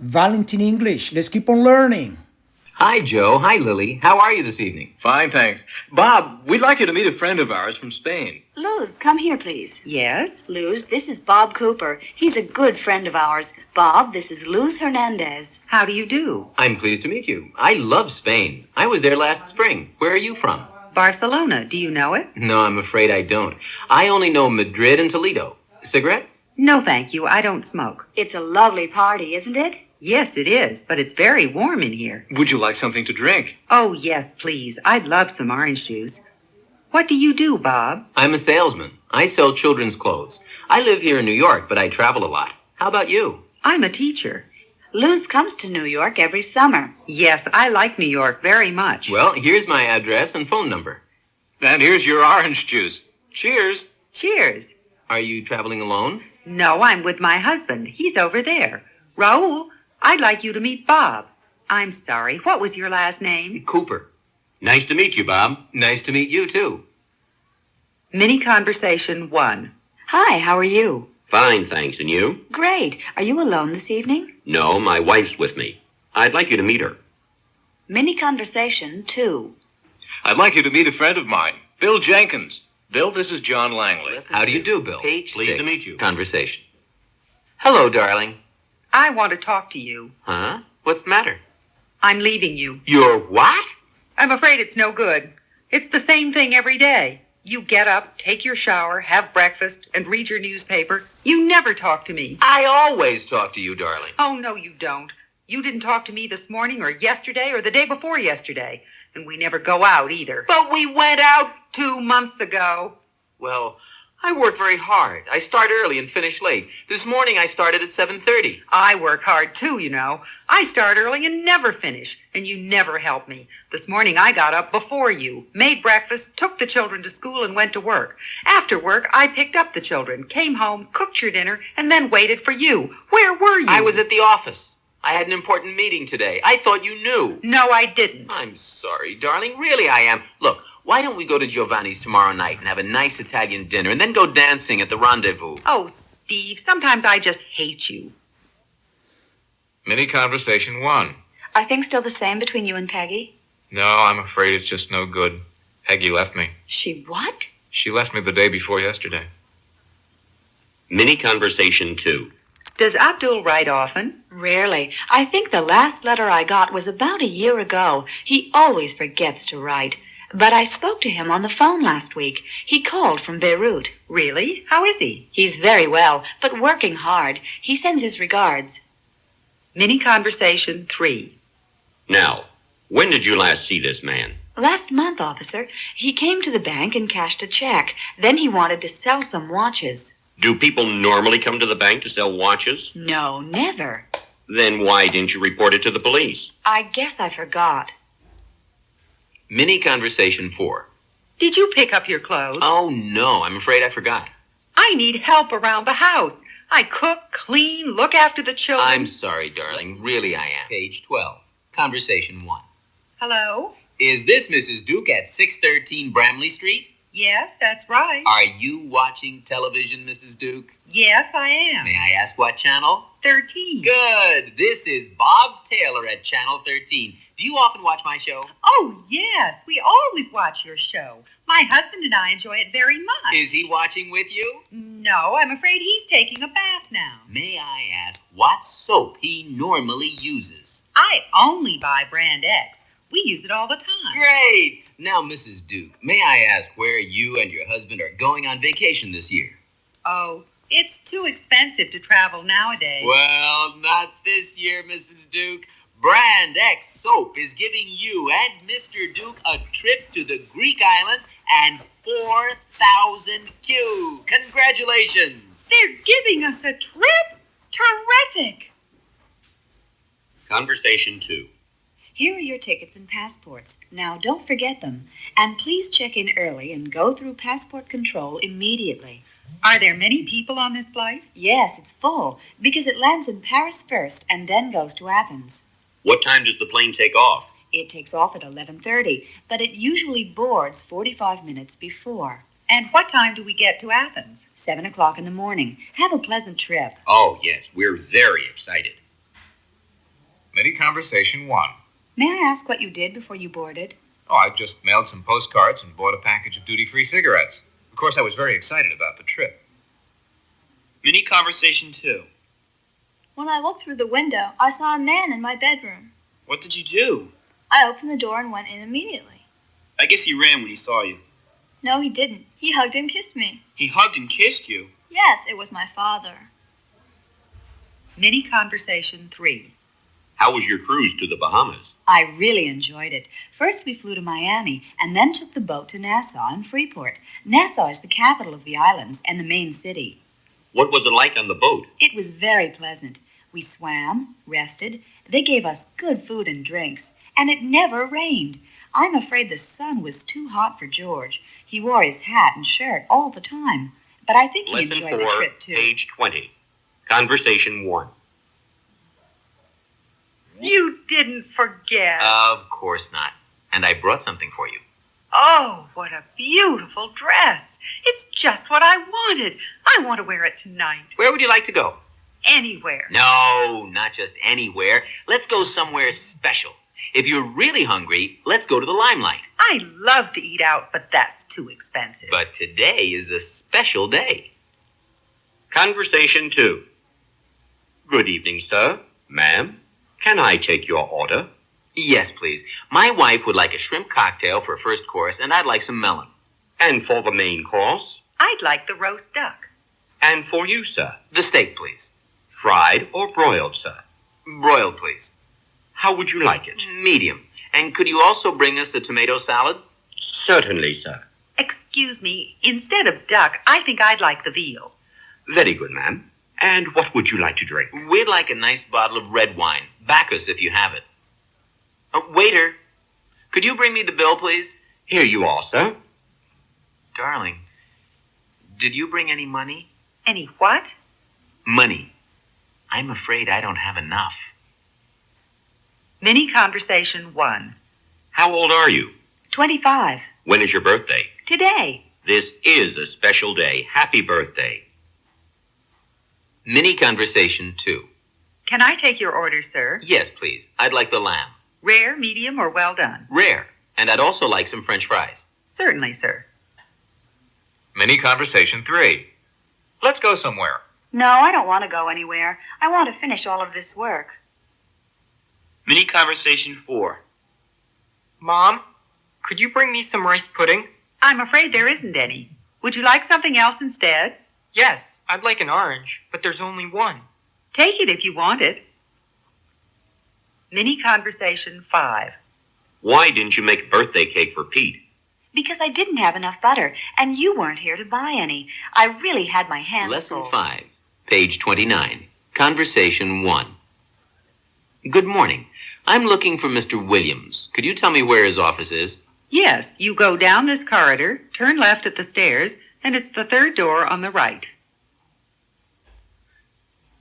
Valentin English. Let's keep on learning. Hi, Joe. Hi, Lily. How are you this evening? Fine, thanks. Bob, we'd like you to meet a friend of ours from Spain. Luz, come here, please. Yes? Luz, this is Bob Cooper. He's a good friend of ours. Bob, this is Luz Hernandez. How do you do? I'm pleased to meet you. I love Spain. I was there last spring. Where are you from? Barcelona. Do you know it? No, I'm afraid I don't. I only know Madrid and Toledo. Cigarette? No, thank you. I don't smoke. It's a lovely party, isn't it? Yes, it is, but it's very warm in here. Would you like something to drink? Oh, yes, please. I'd love some orange juice. What do you do, Bob? I'm a salesman. I sell children's clothes. I live here in New York, but I travel a lot. How about you? I'm a teacher. Luz comes to New York every summer. Yes, I like New York very much. Well, here's my address and phone number. And here's your orange juice. Cheers. Cheers. Are you traveling alone? No, I'm with my husband. He's over there. Raul, I'd like you to meet Bob. I'm sorry. What was your last name? Cooper. Nice to meet you, Bob. Nice to meet you, too. Mini Conversation 1. Hi, how are you? Fine, thanks. And you? Great. Are you alone this evening? No, my wife's with me. I'd like you to meet her. Mini Conversation 2. I'd like you to meet a friend of mine, Bill Jenkins. Bill, this is John Langley. How do you do, Bill? Page Pleased 6. To meet you. Conversation. Hello, darling. I want to talk to you. Huh? What's the matter? I'm leaving you. You're what? I'm afraid it's no good. It's the same thing every day. You get up, take your shower, have breakfast, and read your newspaper. You never talk to me. I always talk to you, darling. Oh, no, you don't. You didn't talk to me this morning or yesterday or the day before yesterday. And we never go out either. But we went out. 2 months ago. Well, I work very hard. I start early and finish late. This morning I started at 7:30. I work hard too, you know. I start early and never finish, and you never help me. This morning I got up before you, made breakfast, took the children to school, and went to work. After work, I picked up the children, came home, cooked your dinner, and then waited for you. Where were you? I was at the office. I had an important meeting today. I thought you knew. No, I didn't. I'm sorry, darling. Really, I am. Look, why don't we go to Giovanni's tomorrow night and have a nice Italian dinner and then go dancing at the Rendezvous? Oh, Steve, sometimes I just hate you. Mini Conversation 1. Are things still the same between you and Peggy? No, I'm afraid it's just no good. Peggy left me. She what? She left me the day before yesterday. Mini Conversation 2. Does Abdul write often? Rarely. I think the last letter I got was about a year ago. He always forgets to write. But I spoke to him on the phone last week. He called from Beirut. Really? How is he? He's very well, but working hard. He sends his regards. Mini Conversation 3. Now, when did you last see this man? Last month, officer. He came to the bank and cashed a check. Then he wanted to sell some watches. Do people normally come to the bank to sell watches? No, never. Then why didn't you report it to the police? I guess I forgot. Mini Conversation 4. Did you pick up your clothes? Oh, no, I'm afraid I forgot. I need help around the house. I cook, clean, look after the children. I'm sorry, darling. Really, I am. Page 12. Conversation 1. Hello? Is this Mrs. Duke at 613 Bramley Street? Yes, that's right. Are you watching television, Mrs. Duke? Yes, I am. May I ask what channel? 13. Good. This is Bob Taylor at Channel 13. Do you often watch my show? Oh, yes. We always watch your show. My husband and I enjoy it very much. Is he watching with you? No, I'm afraid he's taking a bath now. May I ask what soap he normally uses? I only buy Brand X. We use it all the time. Great. Now, Mrs. Duke, may I ask where you and your husband are going on vacation this year? Oh, it's too expensive to travel nowadays. Well, not this year, Mrs. Duke. Brand X Soap is giving you and Mr. Duke a trip to the Greek islands and 4,000 Q. Congratulations. They're giving us a trip? Terrific. Conversation 2. Here are your tickets and passports. Now, don't forget them. And please check in early and go through passport control immediately. Are there many people on this flight? Yes, it's full, because it lands in Paris first and then goes to Athens. What time does the plane take off? It takes off at 11:30, but it usually boards 45 minutes before. And what time do we get to Athens? 7 o'clock in the morning. Have a pleasant trip. Oh, yes, we're very excited. conversation 1. May I ask what you did before you boarded? Oh, I just mailed some postcards and bought a package of duty-free cigarettes. Of course, I was very excited about the trip. Mini conversation 2. When I looked through the window, I saw a man in my bedroom. What did you do? I opened the door and went in immediately. I guess he ran when he saw you. No, he didn't. He hugged and kissed me. He hugged and kissed you? Yes, it was my father. Mini conversation 3. How was your cruise to the Bahamas? I really enjoyed it. First we flew to Miami and then took the boat to Nassau and Freeport. Nassau is the capital of the islands and the main city. What was it like on the boat? It was very pleasant. We swam, rested. They gave us good food and drinks, and it never rained. I'm afraid the sun was too hot for George. He wore his hat and shirt all the time, but I think he Lesson enjoyed 4, the trip too. page 20. Conversation 1. You didn't forget. Of course not. And I brought something for you. Oh, what a beautiful dress. It's just what I wanted. I want to wear it tonight. Where would you like to go? Anywhere. No, not just anywhere. Let's go somewhere special. If you're really hungry, let's go to the Limelight. I love to eat out, but that's too expensive. But today is a special day. Conversation 2. Good evening, sir. Ma'am, can I take your order? Yes, please. My wife would like a shrimp cocktail for first course, and I'd like some melon. And for the main course? I'd like the roast duck. And for you, sir? The steak, please. Fried or broiled, sir? Broiled, please. How would you like it? Medium. And could you also bring us a tomato salad? Certainly, sir. Excuse me, instead of duck, I think I'd like the veal. Very good, ma'am. And what would you like to drink? We'd like a nice bottle of red wine. Bacchus, if you have it. Waiter, could you bring me the bill, please? Here you are, sir. Darling, did you bring any money? Any what? Money. I'm afraid I don't have enough. Mini conversation 1. How old are you? 25. When is your birthday? Today. This is a special day. Happy birthday. Mini conversation 2. Can I take your order, sir? Yes, please. I'd like the lamb. Rare, medium, or well done? Rare. And I'd also like some French fries. Certainly, sir. Mini conversation 3. Let's go somewhere. No, I don't want to go anywhere. I want to finish all of this work. Mini conversation 4. Mom, could you bring me some rice pudding? I'm afraid there isn't any. Would you like something else instead? Yes, I'd like an orange, but there's only one. Take it if you want it. Mini conversation 5. Why didn't you make a birthday cake for Pete? Because I didn't have enough butter, and you weren't here to buy any. I really had my hands Lesson full. 5, page 29. Conversation 1. Good morning. I'm looking for Mr. Williams. Could you tell me where his office is? Yes, you go down this corridor, turn left at the stairs, and it's the third door on the right.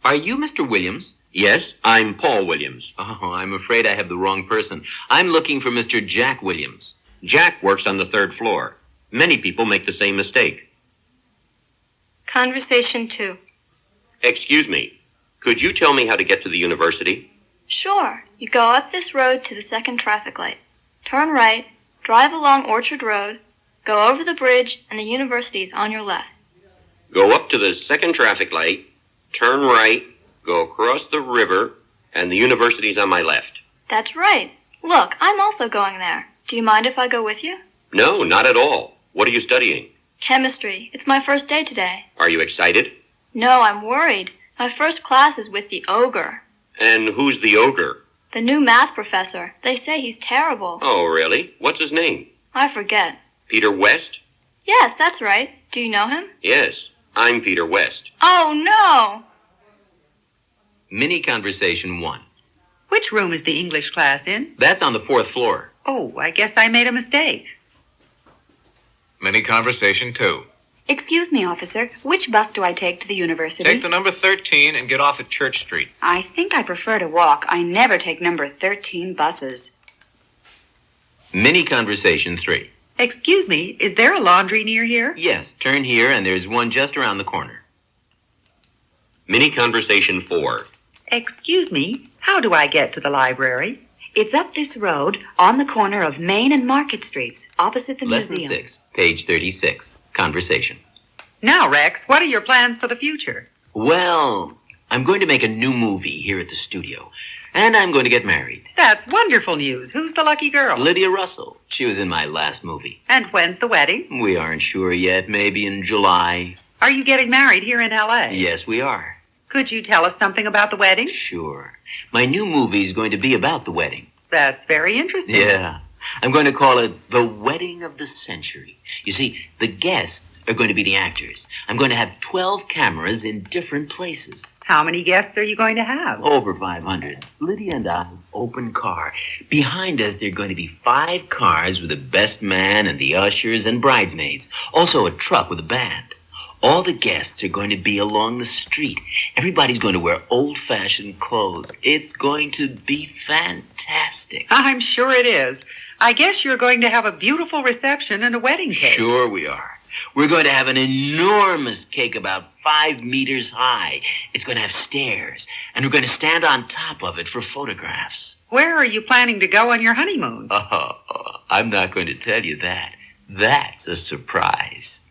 Are you Mr. Williams? Yes, I'm Paul Williams. Oh, I'm afraid I have the wrong person. I'm looking for Mr. Jack Williams. Jack works on the 3rd floor. Many people make the same mistake. Conversation 2. Excuse me, could you tell me how to get to the university? Sure. You go up this road to the second traffic light. Turn right, drive along Orchard Road, go over the bridge, and the university's on your left. Go up to the 2nd traffic light, turn right, go across the river, and the university's on my left. That's right. Look, I'm also going there. Do you mind if I go with you? No, not at all. What are you studying? Chemistry. It's my first day today. Are you excited? No, I'm worried. My first class is with the ogre. And who's the ogre? The new math professor. They say he's terrible. Oh, really? What's his name? I forget. Peter West? Yes, that's right. Do you know him? Yes, I'm Peter West. Oh, no! Mini conversation 1. Which room is the English class in? That's on the 4th floor. Oh, I guess I made a mistake. Mini conversation 2. Excuse me, officer. Which bus do I take to the university? Take the number 13 and get off at Church Street. I think I prefer to walk. I never take number 13 buses. Mini conversation 3. Excuse me, is there a laundry near here? Yes, turn here and there's one just around the corner. Mini conversation 4. Excuse me, how do I get to the library? It's up this road on the corner of Main and Market Streets, opposite the Lesson museum. 6, page 36, conversation. Now, Rex, what are your plans for the future? Well, I'm going to make a new movie here at the studio, and I'm going to get married. That's wonderful news. Who's the lucky girl? Lydia Russell. She was in my last movie. And when's the wedding? We aren't sure yet. Maybe in July. Are you getting married here in L.A.? Yes, we are. Could you tell us something about the wedding? Sure. My new movie is going to be about the wedding. That's very interesting. Yeah. I'm going to call it The Wedding of the Century. You see, the guests are going to be the actors. I'm going to have 12 cameras in different places. How many guests are you going to have? Over 500. Lydia and I, open car. Behind us, there are going to be 5 cars with the best man and the ushers and bridesmaids. Also a truck with a band. All the guests are going to be along the street. Everybody's going to wear old-fashioned clothes. It's going to be fantastic. I'm sure it is. I guess you're going to have a beautiful reception and a wedding cake. Sure we are. We're going to have an enormous cake about 5 meters high. It's going to have stairs, and we're going to stand on top of it for photographs. Where are you planning to go on your honeymoon? Oh, I'm not going to tell you that. That's a surprise.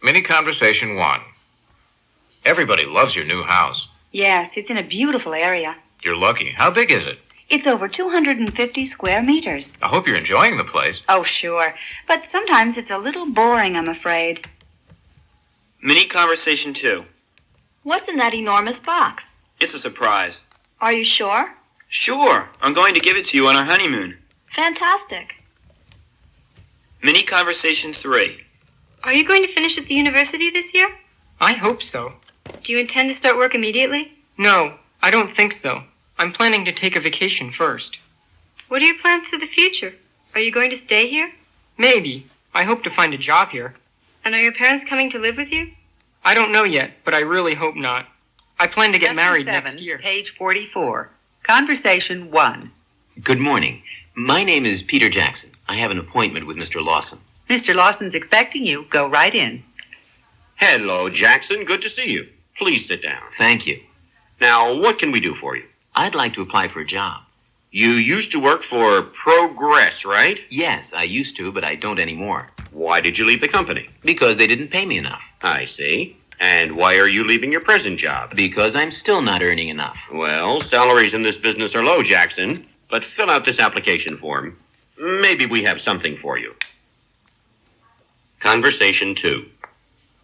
Mini conversation 1. Everybody loves your new house. Yes, it's in a beautiful area. You're lucky. How big is it? It's over 250 square meters. I hope you're enjoying the place. Oh, sure. But sometimes it's a little boring, I'm afraid. Mini conversation 2. What's in that enormous box? It's a surprise. Are you sure? Sure, I'm going to give it to you on our honeymoon. Fantastic. Mini conversation 3. Are you going to finish at the university this year? I hope so. Do you intend to start work immediately? No, I don't think so. I'm planning to take a vacation first. What are your plans for the future? Are you going to stay here? Maybe. I hope to find a job here. And are your parents coming to live with you? I don't know yet, but I really hope not. I plan to get Lesson married 7, next year. Page 44. Conversation 1. Good morning. My name is Peter Jackson. I have an appointment with Mr. Lawson. Mr. Lawson's expecting you. Go right in. Hello, Jackson. Good to see you. Please sit down. Thank you. Now, what can we do for you? I'd like to apply for a job. You used to work for Progress, right? Yes, I used to, but I don't anymore. Why did you leave the company? Because they didn't pay me enough. I see. And why are you leaving your present job? Because I'm still not earning enough. Well, salaries in this business are low, Jackson. But fill out this application form. Maybe we have something for you. Conversation 2.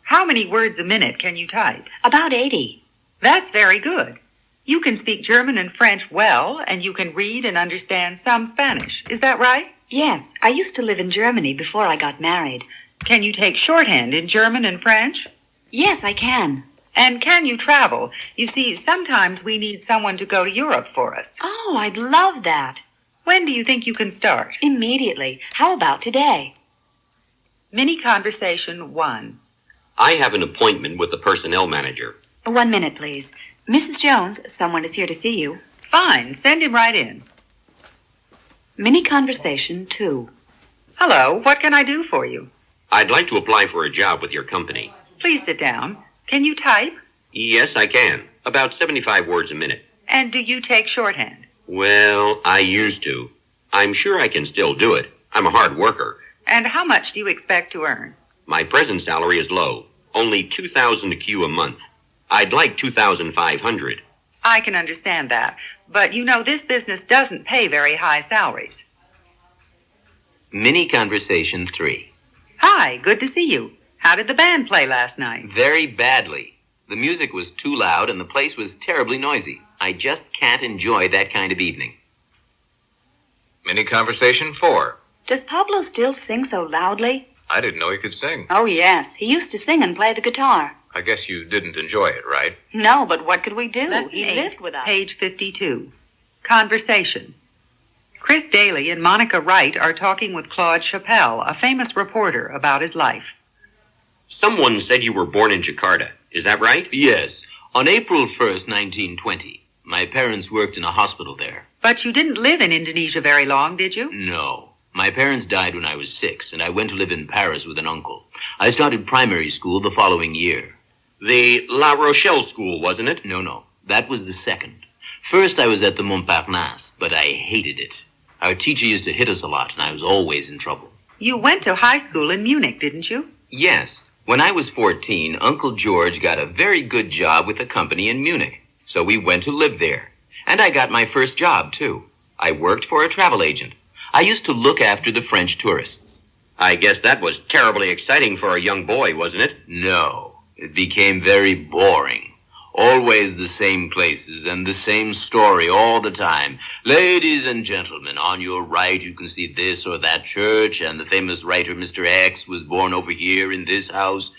How many words a minute can you type? About 80. That's very good. You can speak German and French well, and you can read and understand some Spanish. Is that right? Yes, I used to live in Germany before I got married. Can you take shorthand in German and French? Yes, I can. And can you travel? You see, sometimes we need someone to go to Europe for us. Oh, I'd love that. When do you think you can start? Immediately. How about today? Mini conversation 1. I have an appointment with the personnel manager. 1 minute, please. Mrs. Jones, someone is here to see you. Fine, send him right in. Mini conversation 2. Hello, what can I do for you? I'd like to apply for a job with your company. Please sit down. Can you type? Yes, I can. About 75 words a minute. And do you take shorthand? Well, I used to. I'm sure I can still do it. I'm a hard worker. And how much do you expect to earn? My present salary is low. Only 2,000 Q a month. I'd like 2,500. I can understand that. But you know, this business doesn't pay very high salaries. Mini conversation 3. Hi, good to see you. How did the band play last night? Very badly. The music was too loud and the place was terribly noisy. I just can't enjoy that kind of evening. Mini conversation 4. Does Pablo still sing so loudly? I didn't know he could sing. Oh, yes. He used to sing and play the guitar. I guess you didn't enjoy it, right? No, but what could we do? Lesson He 8, lived with us. Page 52. Conversation. Chris Daly and Monica Wright are talking with Claude Chappelle, a famous reporter, about his life. Someone said you were born in Jakarta. Is that right? Yes. On April 1st, 1920. My parents worked in a hospital there. But you didn't live in Indonesia very long, did you? No. My parents died when I was 6, and I went to live in Paris with an uncle. I started primary school the following year. The La Rochelle School, wasn't it? No. That was the second. First, I was at the Montparnasse, but I hated it. Our teacher used to hit us a lot, and I was always in trouble. You went to high school in Munich, didn't you? Yes. When I was 14, Uncle George got a very good job with a company in Munich, so we went to live there. And I got my first job, too. I worked for a travel agent. I used to look after the French tourists. I guess that was terribly exciting for a young boy, wasn't it? No, it became very boring. Always the same places and the same story all the time. Ladies and gentlemen, on your right you can see this or that church, and the famous writer Mr. X was born over here in this house.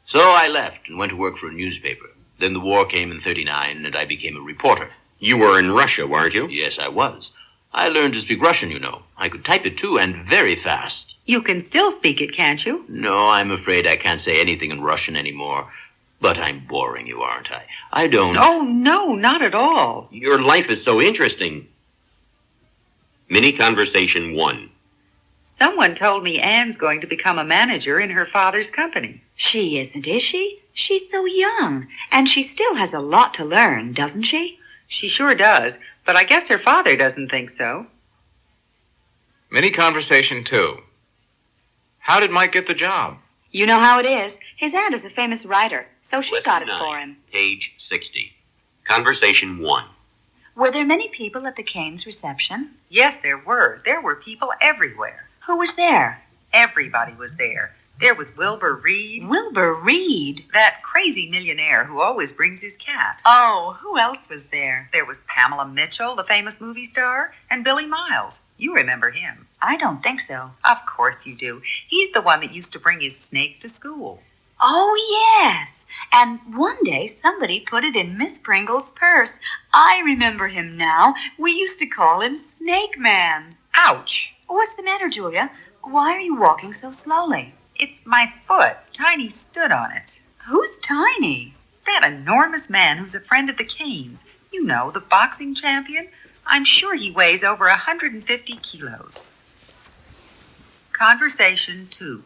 So I left and went to work for a newspaper. Then the war came in 1939, and I became a reporter. You were in Russia, weren't you? Yes, I was. I learned to speak Russian, you know. I could type it, too, and very fast. You can still speak it, can't you? No, I'm afraid I can't say anything in Russian anymore. But I'm boring you, aren't I? I don't... Oh, no, not at all. Your life is so interesting. Mini Conversation 1. Someone told me Anne's going to become a manager in her father's company. She isn't, is she? She's so young, and she still has a lot to learn, doesn't she? She sure does, but I guess her father doesn't think so. Mini Conversation 2. How did Mike get the job? You know how it is. His aunt is a famous writer, so she Lesson got it 9, for him. Page 60. Conversation 1. Were there many people at the Kane's reception? Yes, there were. There were people everywhere. Who was there? Everybody was there. There was Wilbur Reed. Wilbur Reed? That crazy millionaire who always brings his cat. Oh, who else was there? There was Pamela Mitchell, the famous movie star, and Billy Miles. You remember him. I don't think so. Of course you do. He's the one that used to bring his snake to school. Oh, yes. And one day somebody put it in Miss Pringle's purse. I remember him now. We used to call him Snake Man. Ouch! What's the matter, Julia? Why are you walking so slowly? It's my foot. Tiny stood on it. Who's Tiny? That enormous man who's a friend of the Kanes. You know, the boxing champion. I'm sure he weighs over 150 kilos. Conversation 2.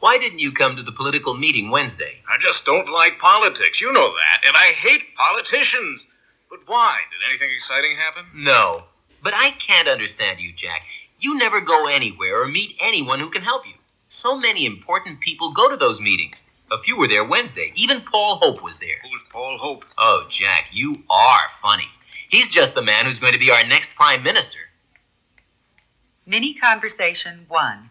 Why didn't you come to the political meeting Wednesday? I just don't like politics. You know that. And I hate politicians. But why? Did anything exciting happen? No. But I can't understand you, Jack. You never go anywhere or meet anyone who can help you. So many important people go to those meetings. A few were there Wednesday. Even Paul Hope was there. Who's Paul Hope? Oh, Jack, you are funny. He's just the man who's going to be our next prime minister. Mini Conversation 1.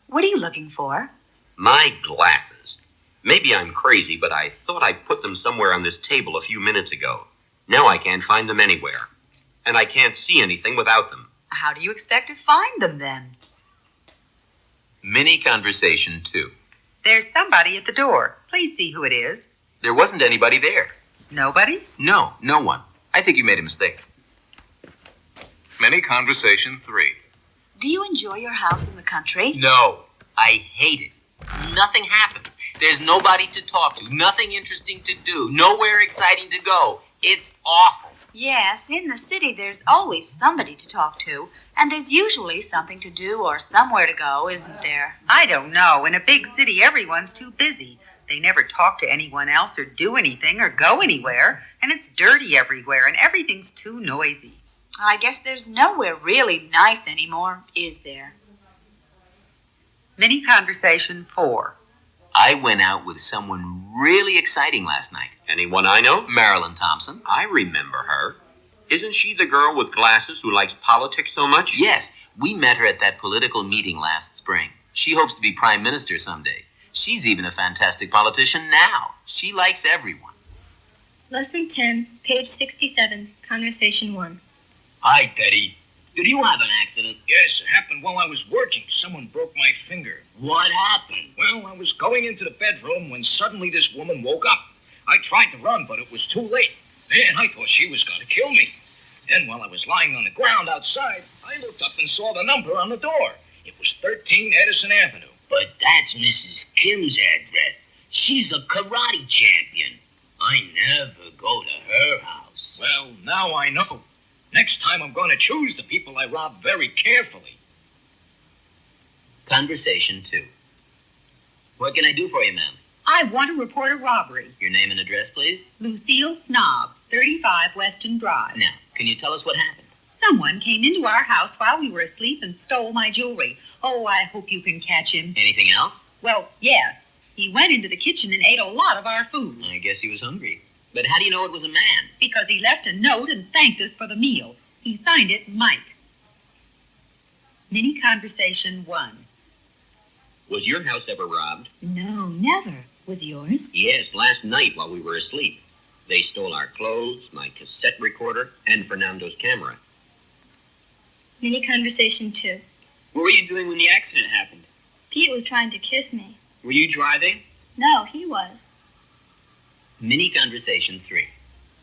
What are you looking for? My glasses. Maybe I'm crazy, but I thought I put them somewhere on this table a few minutes ago. Now I can't find them anywhere. And I can't see anything without them. How do you expect to find them then? Mini Conversation 2. There's somebody at the door. Please see who it is. There wasn't anybody there. Nobody? No, no one. I think you made a mistake. Mini Conversation 3. Do you enjoy your house in the country? No, I hate it. Nothing happens. There's nobody to talk to, nothing interesting to do, nowhere exciting to go. It's awful. Yes, in the city there's always somebody to talk to, and there's usually something to do or somewhere to go, isn't there? I don't know. In a big city, everyone's too busy. They never talk to anyone else or do anything or go anywhere, and it's dirty everywhere, and everything's too noisy. I guess there's nowhere really nice anymore, is there? Mini Conversation 4. I went out with someone really exciting last night. Anyone I know? Marilyn Thompson. I remember her. Isn't she the girl with glasses who likes politics so much? Yes, we met her at that political meeting last spring. She hopes to be prime minister someday. She's even a fantastic politician now. She likes everyone. Lesson 10, page 67, Conversation 1. Hi, Teddy. Did you have an accident? Yes, it happened while I was working. Someone broke my finger. What happened? Well, I was going into the bedroom when suddenly this woman woke up. I tried to run, but it was too late. Then I thought she was going to kill me. Then while I was lying on the ground outside, I looked up and saw the number on the door. It was 13 Edison Avenue. But that's Mrs. Kim's address. She's a karate champion. I never go to her house. Well, now I know. Next time I'm going to choose the people I rob very carefully. Conversation 2. What can I do for you, ma'am? I want to report a robbery. Your name and address, please? Lucille Snob, 35 Weston Drive. Now, can you tell us what happened? Someone came into our house while we were asleep and stole my jewelry. Oh, I hope you can catch him. Anything else? Well, yes. He went into the kitchen and ate a lot of our food. I guess he was hungry. But how do you know it was a man? Because he left a note and thanked us for the meal. He signed it Mike. Mini Conversation 1. Was your house ever robbed? No, never. Was yours? Yes, last night while we were asleep. They stole our clothes, my cassette recorder, and Fernando's camera. Mini Conversation 2. What were you doing when the accident happened? Pete was trying to kiss me. Were you driving? No, he was. Mini Conversation 3.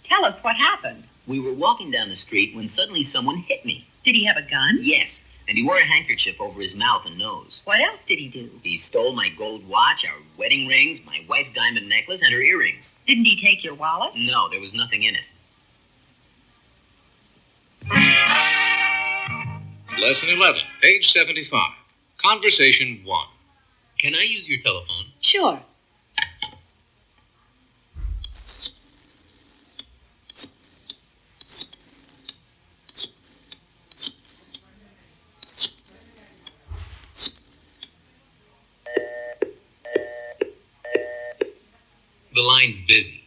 Tell us what happened. We were walking down the street when suddenly someone hit me. Did he have a gun? Yes, and he wore a handkerchief over his mouth and nose. What else did he do? He stole my gold watch, our wedding rings, my wife's diamond necklace, and her earrings. Didn't he take your wallet? No, there was nothing in it. Lesson 11, page 75. Conversation 1. Can I use your telephone? Sure. The line's busy.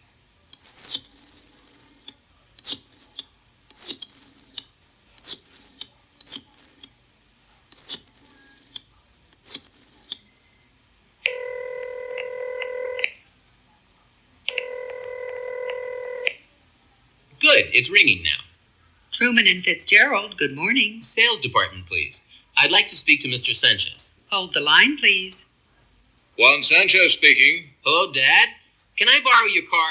Good, it's ringing now. Truman and Fitzgerald, good morning. Sales department, please. I'd like to speak to Mr. Sanchez. Hold the line, please. Juan Sanchez speaking. Hello, Dad. Can I borrow your car?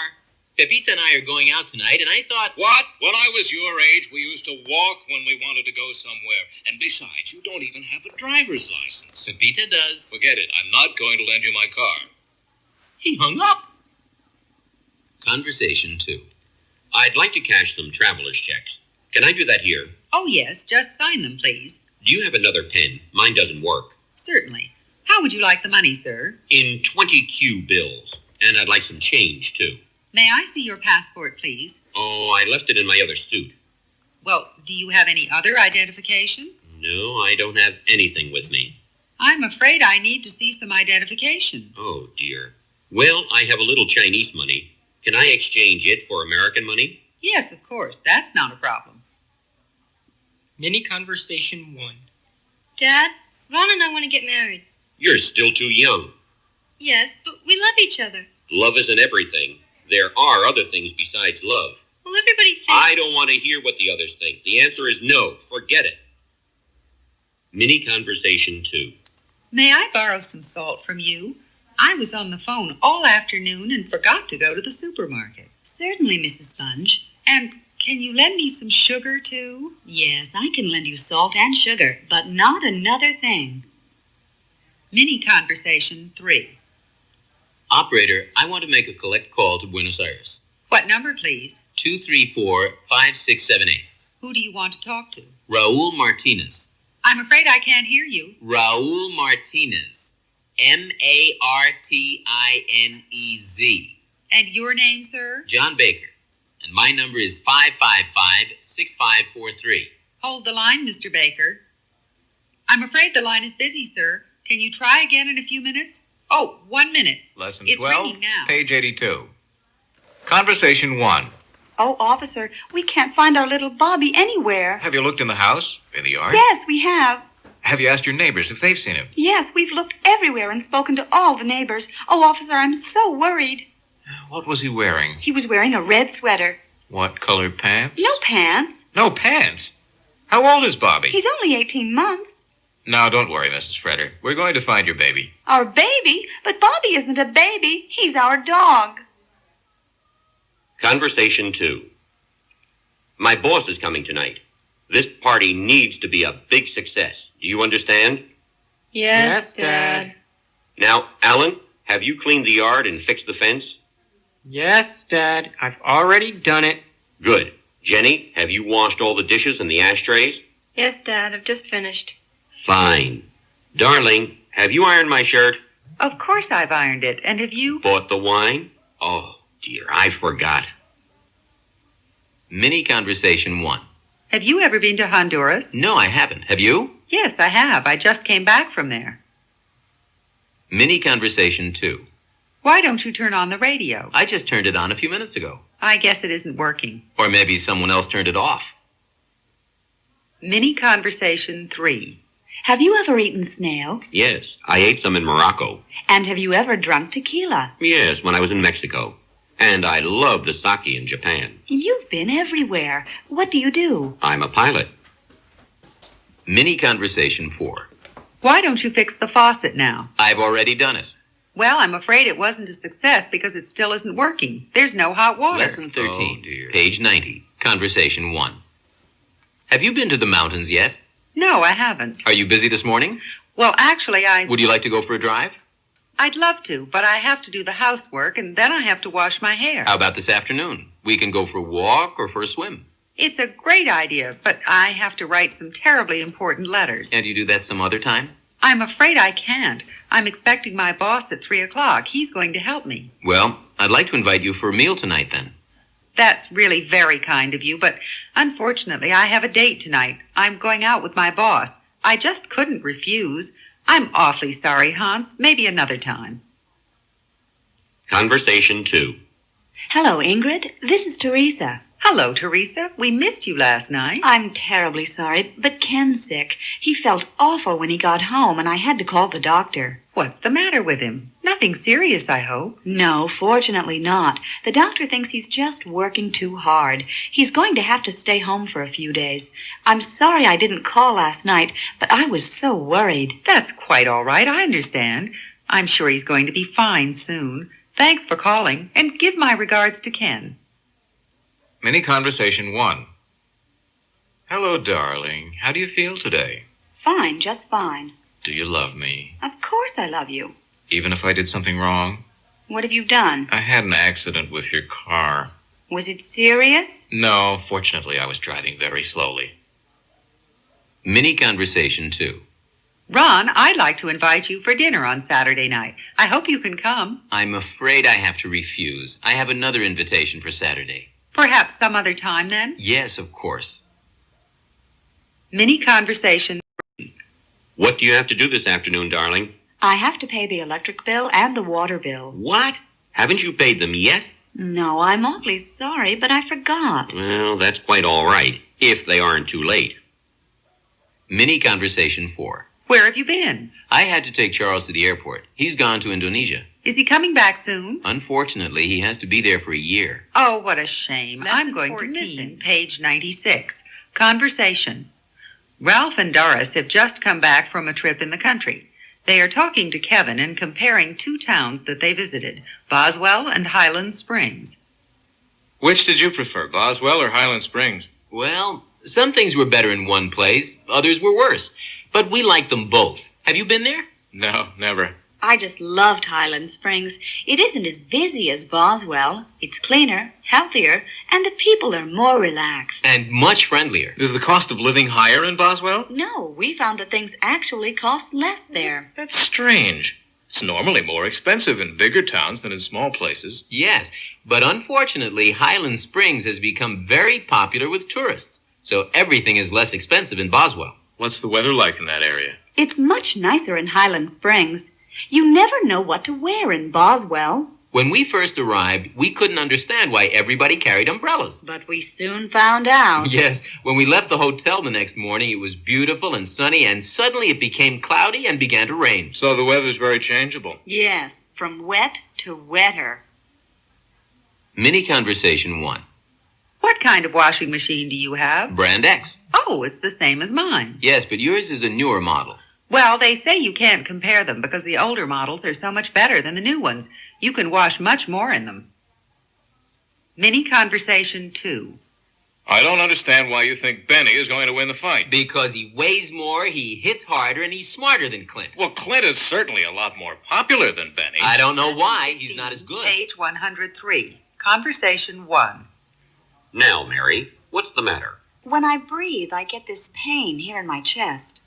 Pepita and I are going out tonight, and I thought... What? When I was your age, we used to walk when we wanted to go somewhere. And besides, you don't even have a driver's license. Pepita does. Forget it. I'm not going to lend you my car. He hung up. Conversation 2. I'd like to cash some traveler's checks. Can I do that here? Oh, yes, just sign them, please. Do you have another pen? Mine doesn't work. Certainly. How would you like the money, sir? In 20Q bills. And I'd like some change, too. May I see your passport, please? Oh, I left it in my other suit. Well, do you have any other identification? No, I don't have anything with me. I'm afraid I need to see some identification. Oh, dear. Well, I have a little Chinese money. Can I exchange it for American money? Yes, of course. That's not a problem. Mini Conversation 1. Dad, Ron and I want to get married. You're still too young. Yes, but we love each other. Love isn't everything. There are other things besides love. Well, everybody thinks... I don't want to hear what the others think. The answer is no. Forget it. Mini Conversation 2. May I borrow some salt from you? I was on the phone all afternoon and forgot to go to the supermarket. Certainly, Mrs. Sponge. And can you lend me some sugar, too? Yes, I can lend you salt and sugar, but not another thing. Mini Conversation 3. Operator, I want to make a collect call to Buenos Aires. What number, please? 234-5678. Who do you want to talk to? Raul Martinez. I'm afraid I can't hear you. Raul Martinez. Martinez. And your name, sir? John Baker. And my number is 555-6543. Hold the line, Mr. Baker. I'm afraid the line is busy, sir. Can you try again in a few minutes? Oh, 1 minute. Lesson It's 12, ringing now. page 82. Conversation 1. Oh, officer, we can't find our little Bobby anywhere. Have you looked in the house? In the yard? Yes, we have. Have you asked your neighbors if they've seen him? Yes, we've looked everywhere and spoken to all the neighbors. Oh, officer, I'm so worried. What was he wearing? He was wearing a red sweater. What colored pants? No pants. No pants? How old is Bobby? He's only 18 months. Now, don't worry, Mrs. Fredder. We're going to find your baby. Our baby? But Bobby isn't a baby. He's our dog. Conversation 2. My boss is coming tonight. This party needs to be a big success. Do you understand? Yes, Dad. Now, Alan, have you cleaned the yard and fixed the fence? Yes, Dad. I've already done it. Good. Jenny, have you washed all the dishes and the ashtrays? Yes, Dad, I've just finished. Fine. Darling, have you ironed my shirt? Of course I've ironed it. And have you? Bought the wine? Oh, dear, I forgot. Mini Conversation 1. Have you ever been to Honduras? No, I haven't. Have you? Yes, I have. I just came back from there. Mini Conversation 2. Why don't you turn on the radio? I just turned it on a few minutes ago. I guess it isn't working. Or maybe someone else turned it off. Mini Conversation 3. Have you ever eaten snails? Yes, I ate some in Morocco. And have you ever drunk tequila? Yes, when I was in Mexico. And I love the sake in Japan. You've been everywhere. What do you do? I'm a pilot. Mini Conversation 4. Why don't you fix the faucet now? I've already done it. Well, I'm afraid it wasn't a success because it still isn't working. There's no hot water. Lesson 13, Oh, dear. page 90, Conversation 1. Have you been to the mountains yet? No, I haven't. Are you busy this morning? Well, actually, Would you like to go for a drive? I'd love to, but I have to do the housework, and then I have to wash my hair. How about this afternoon? We can go for a walk or for a swim. It's a great idea, but I have to write some terribly important letters. Can't you do that some other time? I'm afraid I can't. I'm expecting my boss at 3 o'clock. He's going to help me. Well, I'd like to invite you for a meal tonight then. That's really very kind of you, but unfortunately, I have a date tonight. I'm going out with my boss. I just couldn't refuse. I'm awfully sorry, Hans. Maybe another time. Conversation 2. Hello, Ingrid. This is Teresa. Hello, Teresa. We missed you last night. I'm terribly sorry, but Ken's sick. He felt awful when he got home, and I had to call the doctor. What's the matter with him? Nothing serious, I hope. No, fortunately not. The doctor thinks he's just working too hard. He's going to have to stay home for a few days. I'm sorry I didn't call last night, but I was so worried. That's quite all right. I understand. I'm sure he's going to be fine soon. Thanks for calling, and give my regards to Ken. Mini Conversation 1. Hello, darling. How do you feel today? Fine, just fine. Do you love me? Of course I love you. Even if I did something wrong? What have you done? I had an accident with your car. Was it serious? No, fortunately, I was driving very slowly. Mini Conversation 2. Ron, I'd like to invite you for dinner on Saturday night. I hope you can come. I'm afraid I have to refuse. I have another invitation for Saturday. Perhaps some other time then? Yes, of course. Mini Conversation. What do you have to do this afternoon, darling? I have to pay the electric bill and the water bill. What? Haven't you paid them yet? No, I'm awfully sorry, but I forgot. Well, that's quite all right, if they aren't too late. Mini Conversation 4. Where have you been? I had to take Charles to the airport. He's gone to Indonesia. Is he coming back soon? Unfortunately, he has to be there for a year. Oh, what a shame. Lesson I'm going 14. to miss him. Page 96. Conversation. Ralph and Doris have just come back from a trip in the country. They are talking to Kevin and comparing two towns that they visited, Boswell and Highland Springs. Which did you prefer, Boswell or Highland Springs? Well, some things were better in one place, others were worse. But we liked them both. Have you been there? No, never. I just loved Highland Springs. It isn't as busy as Boswell. It's cleaner, healthier, and the people are more relaxed. And much friendlier. Is the cost of living higher in Boswell? No, we found that things actually cost less there. That's strange. It's normally more expensive in bigger towns than in small places. Yes, but unfortunately, Highland Springs has become very popular with tourists. So everything is less expensive in Boswell. What's the weather like in that area? It's much nicer in Highland Springs. You never know what to wear in Boswell. When we first arrived, we couldn't understand why everybody carried umbrellas. But we soon found out. Yes, when we left the hotel the next morning, it was beautiful and sunny, and suddenly it became cloudy and began to rain. So the weather's very changeable. Yes, from wet to wetter. Mini Conversation 1. What kind of washing machine do you have? Brand X. Oh, it's the same as mine. Yes, but yours is a newer model. Well, they say you can't compare them because the older models are so much better than the new ones. You can wash much more in them. Mini Conversation 2. I don't understand why you think Benny is going to win the fight. Because he weighs more, he hits harder, and he's smarter than Clint. Well, Clint is certainly a lot more popular than Benny. I don't know why. He's not as good. Page 103. Conversation 1. Now, Mary, what's the matter? When I breathe, I get this pain here in my chest.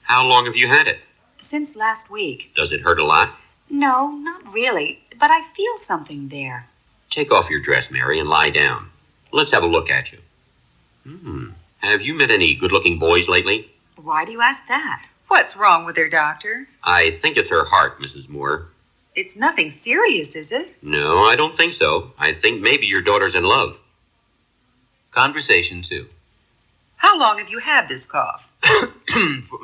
How long have you had it? Since last week. Does it hurt a lot? No, not really, but I feel something there. Take off your dress, Mary, and lie down. Let's have a look at you. Have you met any good-looking boys lately? Why do you ask that? What's wrong with her, Doctor? I think it's her heart, Mrs. Moore. It's nothing serious, is it? No, I don't think so. I think maybe your daughter's in love. Conversation 2. How long have you had this cough?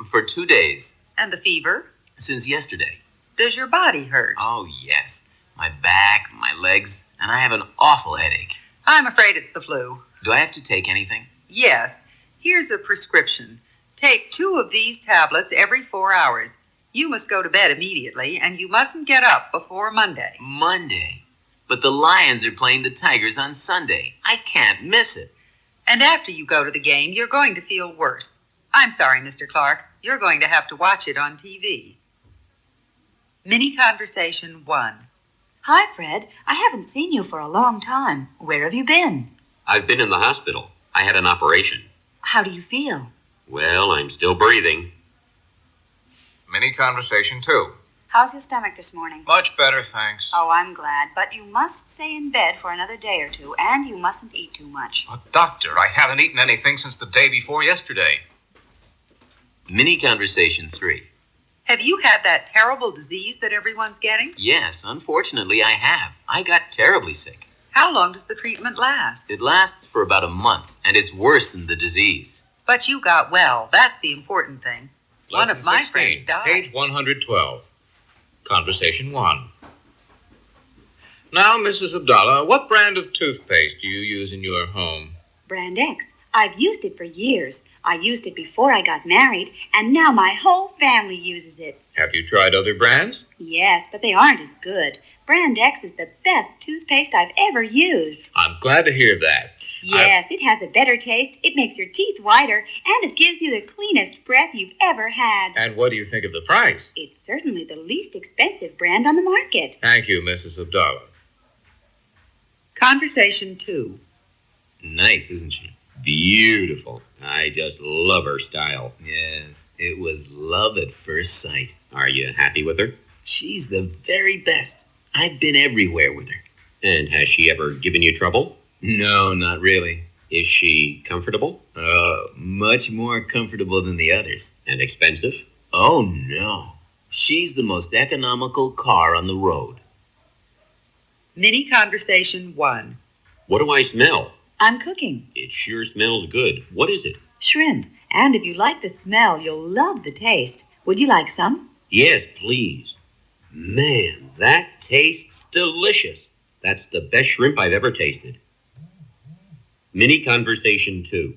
For 2 days. And the fever? Since yesterday. Does your body hurt? Oh, yes. My back, my legs, and I have an awful headache. I'm afraid it's the flu. Do I have to take anything? Yes. Here's a prescription. Take 2 of these tablets every 4 hours. You must go to bed immediately, and you mustn't get up before Monday. Monday? But the Lions are playing the Tigers on Sunday. I can't miss it. And after you go to the game, you're going to feel worse. I'm sorry, Mr. Clark. You're going to have to watch it on TV. Mini Conversation 1. Hi, Fred. I haven't seen you for a long time. Where have you been? I've been in the hospital. I had an operation. How do you feel? Well, I'm still breathing. Mini Conversation 2. How's your stomach this morning? Much better, thanks. Oh, I'm glad. But you must stay in bed for another day or two, and you mustn't eat too much. But, Doctor, I haven't eaten anything since the day before yesterday. Mini Conversation 3. Have you had that terrible disease that everyone's getting? Yes, unfortunately I have. I got terribly sick. How long does the treatment last? It lasts for about a month, and it's worse than the disease. But you got well. That's the important thing. One of my 16, friends died. Page 112. Conversation 1. Now, Mrs. Abdallah, what brand of toothpaste do you use in your home? Brand X. I've used it for years. I used it before I got married, and now my whole family uses it. Have you tried other brands? Yes, but they aren't as good. Brand X is the best toothpaste I've ever used. I'm glad to hear that. Yes, it has a better taste, it makes your teeth whiter, and it gives you the cleanest breath you've ever had. And what do you think of the price? It's certainly the least expensive brand on the market. Thank you, Mrs. Abdallah. Conversation 2. Nice, isn't she? Beautiful. I just love her style. Yes, it was love at first sight. Are you happy with her? She's the very best. I've been everywhere with her. And has she ever given you trouble? No, not really. Is she comfortable? Much more comfortable than the others. And expensive? Oh, no. She's the most economical car on the road. Mini Conversation 1. What do I smell? I'm cooking. It sure smells good. What is it? Shrimp. And if you like the smell, you'll love the taste. Would you like some? Yes, please. Man, that tastes delicious. That's the best shrimp I've ever tasted. Mini Conversation 2.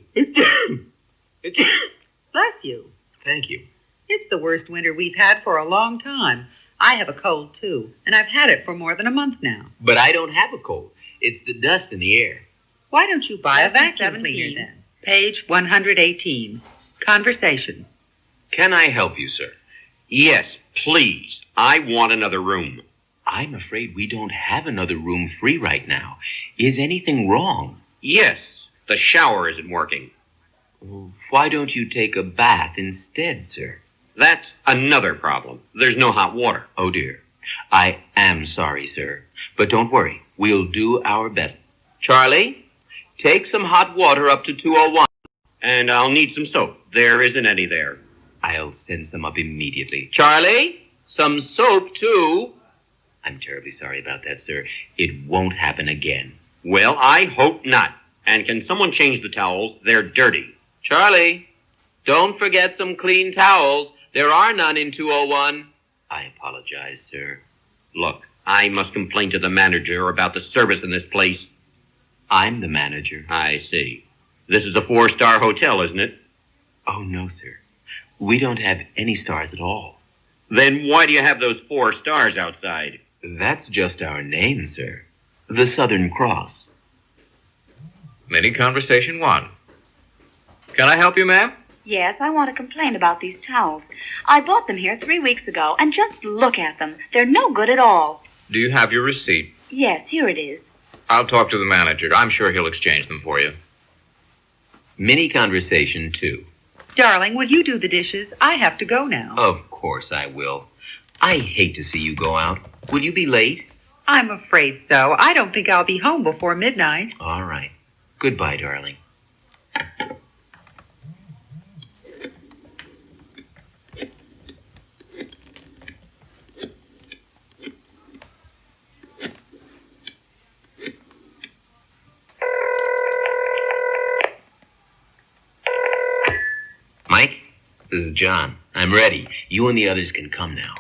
Bless you. Thank you. It's the worst winter we've had for a long time. I have a cold, too, and I've had it for more than a month now. But I don't have a cold. It's the dust in the air. Why don't you buy a Lesson vacuum cleaner then? Page 118. Conversation. Can I help you, sir? Yes, please. I want another room. I'm afraid we don't have another room free right now. Is anything wrong? Yes, the shower isn't working. Why don't you take a bath instead, sir? That's another problem. There's no hot water. Oh, dear. I am sorry, sir. But don't worry. We'll do our best. Charlie, take some hot water up to 201. And I'll need some soap. There isn't any there. I'll send some up immediately. Charlie, some soap, too. I'm terribly sorry about that, sir. It won't happen again. Well, I hope not. And can someone change the towels? They're dirty. Charlie, don't forget some clean towels. There are none in 201. I apologize, sir. Look, I must complain to the manager about the service in this place. I'm the manager. I see. This is a 4-star hotel, isn't it? Oh, no, sir. We don't have any stars at all. Then why do you have those 4 stars outside? That's just our name, sir. The Southern Cross. Mini Conversation 1. Can I help you, ma'am? Yes, I want to complain about these towels. I bought them here 3 weeks ago, and just look at them. They're no good at all. Do you have your receipt? Yes, here it is. I'll talk to the manager. I'm sure he'll exchange them for you. Mini Conversation 2. Darling, will you do the dishes? I have to go now. Of course I will. I hate to see you go out. Will you be late? I'm afraid so. I don't think I'll be home before midnight. All right. Goodbye, darling. Mike, this is John. I'm ready. You and the others can come now.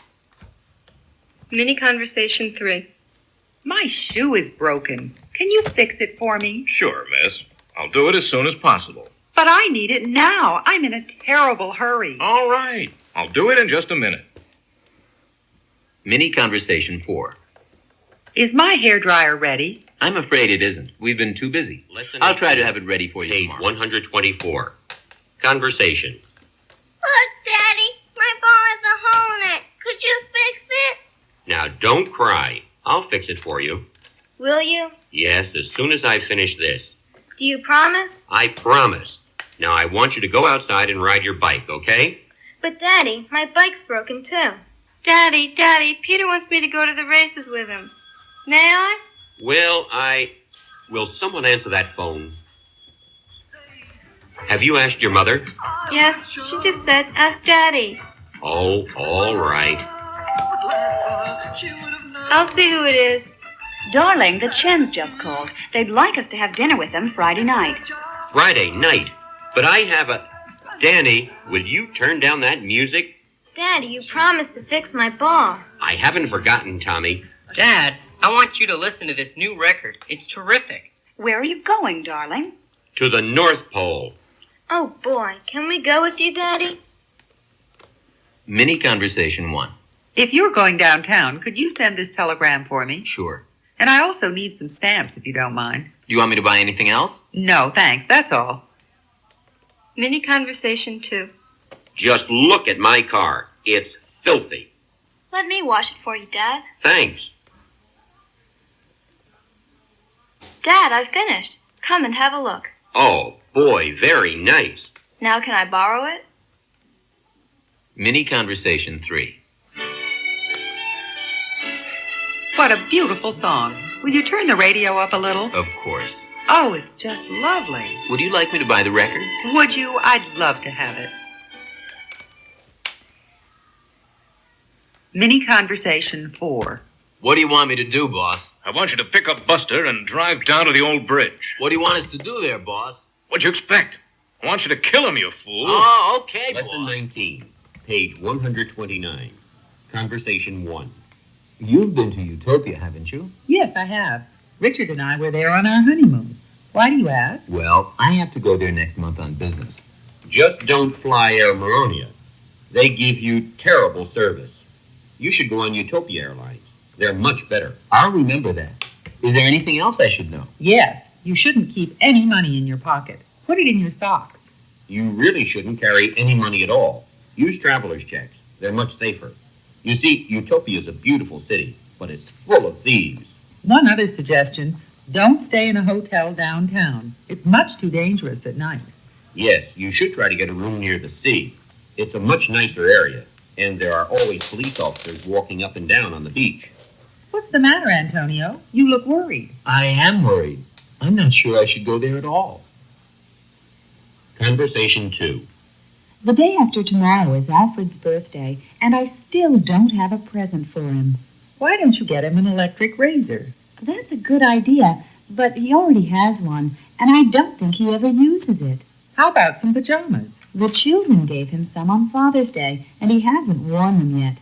Mini conversation 3. My shoe is broken. Can you fix it for me? Sure, miss. I'll do it as soon as possible. But I need it now. I'm in a terrible hurry. All right. I'll do it in just a minute. Mini conversation 4. Is my hairdryer ready? I'm afraid it isn't. We've been too busy. I'll try to have it ready for you Page tomorrow. 124. Conversation. Look, Daddy, my ball has a hole in it. Could you fix it? Now, don't cry. I'll fix it for you. Will you? Yes, as soon as I finish this. Do you promise? I promise. Now, I want you to go outside and ride your bike, okay? But, Daddy, my bike's broken, too. Daddy, Peter wants me to go to the races with him. May I? Will someone answer that phone? Have you asked your mother? Yes, she just said, ask Daddy. Oh, all right. I'll see who it is. Darling, the Chens just called. They'd like us to have dinner with them Friday night. Friday night. But I have a... Danny, would you turn down that music? Daddy, you promised to fix my ball. I haven't forgotten, Tommy. Dad, I want you to listen to this new record. It's terrific. Where are you going, darling? To the North Pole. Oh, boy. Can we go with you, Daddy? Mini conversation 1. If you're going downtown, could you send this telegram for me? Sure. And I also need some stamps, if you don't mind. Do you want me to buy anything else? No, thanks. That's all. Mini conversation 2. Just look at my car. It's filthy. Let me wash it for you, Dad. Thanks. Dad, I've finished. Come and have a look. Oh, boy, very nice. Now can I borrow it? Mini conversation 3. What a beautiful song. Will you turn the radio up a little? Of course. Oh, it's just lovely. Would you like me to buy the record? Would you? I'd love to have it. Mini conversation 4. What do you want me to do, boss? I want you to pick up Buster and drive down to the old bridge. What do you want us to do there, boss? What'd you expect? I want you to kill him, you fool. Oh, okay, Lesson boss. 19, page 129. Conversation 1. You've been to Utopia, haven't you? Yes, I have. Richard and I were there on our honeymoon. Why do you ask? Well, I have to go there next month on business. Just don't fly Air Maronia. They give you terrible service. You should go on Utopia Airlines. They're much better. I'll remember that. Is there anything else I should know? Yes, you shouldn't keep any money in your pocket. Put it in your socks. You really shouldn't carry any money at all. Use traveler's checks. They're much safer. You see, Utopia is a beautiful city, but it's full of thieves. One other suggestion, don't stay in a hotel downtown. It's much too dangerous at night. Yes, you should try to get a room near the sea. It's a much nicer area, and there are always police officers walking up and down on the beach. What's the matter, Antonio? You look worried. I am worried. I'm not sure I should go there at all. Conversation 2. The day after tomorrow is Alfred's birthday, and I still don't have a present for him. Why don't you get him an electric razor? That's a good idea, but he already has one, and I don't think he ever uses it. How about some pajamas? The children gave him some on Father's Day, and he hasn't worn them yet.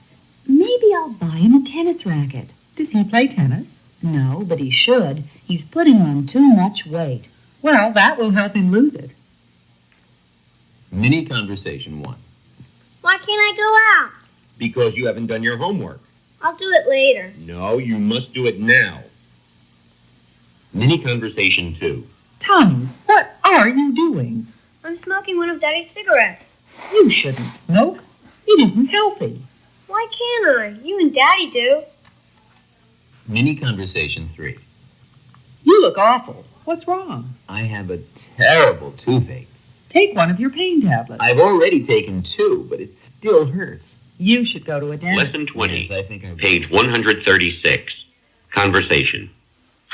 Maybe I'll buy him a tennis racket. Does he play tennis? No, but he should. He's putting on too much weight. Well, that will help him lose it. Mini conversation 1. Why can't I go out? Because you haven't done your homework. I'll do it later. No, you must do it now. Mini conversation 2. Tommy, what are you doing? I'm smoking one of Daddy's cigarettes. You shouldn't smoke. It isn't healthy. Why can't I? You and Daddy do. Mini conversation 3. You look awful. What's wrong? I have a terrible toothache. Take one of your pain tablets. I've already taken 2, but it still hurts. You should go to a dentist. Lesson 20, Yes, I think I will. page 136. Conversation.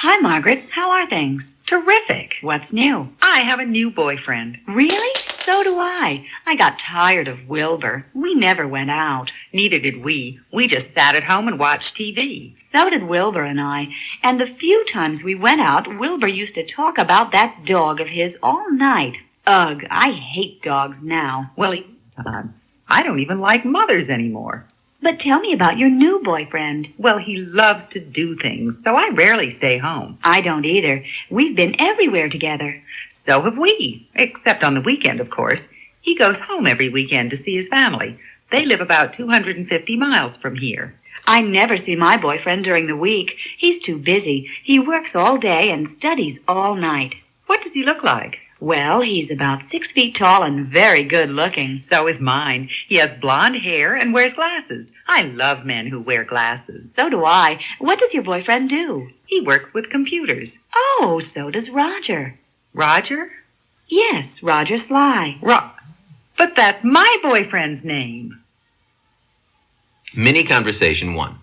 Hi, Margaret. How are things? Terrific. What's new? I have a new boyfriend. Really? So do I. I got tired of Wilbur. We never went out. Neither did we. We just sat at home and watched TV. So did Wilbur and I. And the few times we went out, Wilbur used to talk about that dog of his all night. Ugh, I hate dogs now. Well, I don't even like mothers anymore. But tell me about your new boyfriend. Well, he loves to do things, so I rarely stay home. I don't either. We've been everywhere together. So have we, except on the weekend, of course. He goes home every weekend to see his family. They live about 250 miles from here. I never see my boyfriend during the week. He's too busy. He works all day and studies all night. What does he look like? Well, he's about 6 feet tall and very good looking. So is mine. He has blonde hair and wears glasses. I love men who wear glasses. So do I. What does your boyfriend do? He works with computers. Oh, so does Roger. Roger? Yes, Roger Sly. But that's my boyfriend's name. Mini conversation 1.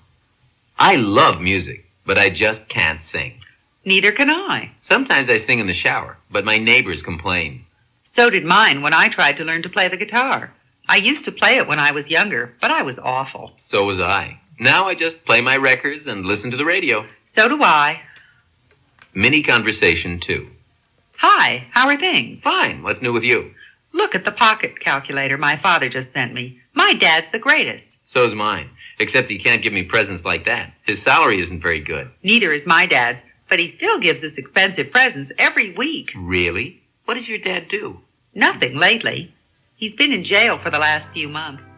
I love music, but I just can't sing. Neither can I. Sometimes I sing in the shower, but my neighbors complain. So did mine when I tried to learn to play the guitar. I used to play it when I was younger, but I was awful. So was I. Now I just play my records and listen to the radio. So do I. Mini conversation 2. Hi, how are things? Fine. What's new with you? Look at the pocket calculator my father just sent me. My dad's the greatest. So's mine. Except he can't give me presents like that. His salary isn't very good. Neither is my dad's, but he still gives us expensive presents every week. Really? What does your dad do? Nothing lately. He's been in jail for the last few months.